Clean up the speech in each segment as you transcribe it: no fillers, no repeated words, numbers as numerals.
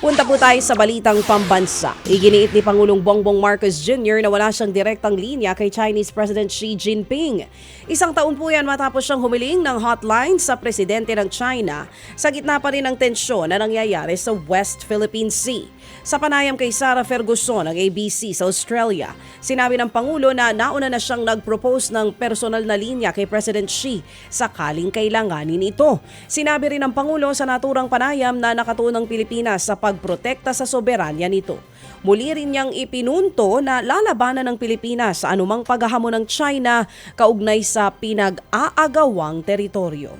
Punta po tayo sa balitang pambansa. Iginiit ni Pangulong Bongbong Marcos Jr. na wala siyang direktang linya kay Chinese President Xi Jinping. Isang taon po yan matapos siyang humiling ng hotline sa presidente ng China sa gitna pa rin ng tensyon na nangyayari sa West Philippine Sea. Sa panayam kay Sarah Ferguson ng ABC sa Australia, sinabi ng Pangulo na nauna na siyang nag-propose ng personal na linya kay President Xi sakaling kailanganin ito. Sinabi rin ng Pangulo sa naturang panayam na nakatunang Pilipinas sa pagprotekta sa soberanya nito. Muli rin niyang ipinunto na lalabanan ng Pilipinas sa anumang paghahamon ng China kaugnay sa pinag-aagawang teritoryo.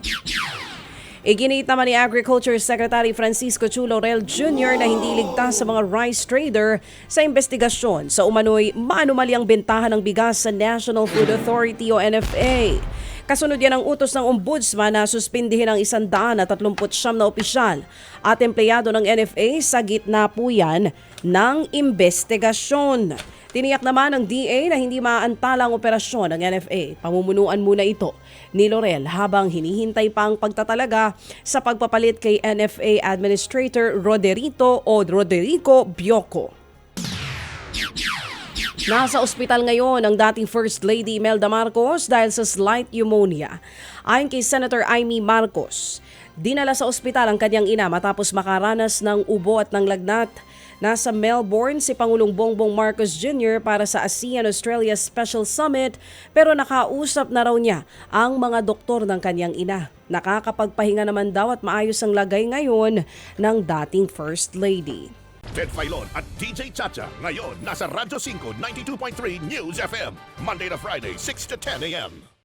Iginiit naman ni Agriculture Secretary Francisco Chu Laurel Jr. na hindi ligtas sa mga rice trader sa investigasyon sa umano'y maanumalyang bentahan ng bigas sa National Food Authority o NFA. Kasunod yan ang utos ng Ombudsman na suspindihin ang 139 na opisyal at empleyado ng NFA sa gitna po yan ng investigasyon. Tiniyak naman ng DA na hindi maaantala ang operasyon ng NFA. Pamumunuan muna ito ni Laurel habang hinihintay pa ang pagtatalaga sa pagpapalit kay NFA Administrator Roderico Bioco. Nasa ospital ngayon ang dating First Lady Imelda Marcos dahil sa slight pneumonia. Ayon kay Senator Amy Marcos, dinala sa ospital ang kanyang ina matapos makaranas ng ubo at ng lagnat. Nasa Melbourne si Pangulong Bongbong Marcos Jr. para sa ASEAN-Australia Special Summit pero nakausap na raw niya ang mga doktor ng kanyang ina. Nakakapagpahinga naman daw at maayos ang lagay ngayon ng dating First Lady. Ted Filon at DJ Chacha ngayon nasa Radyo 5 92.3 News FM Monday to Friday 6 to 10 a.m.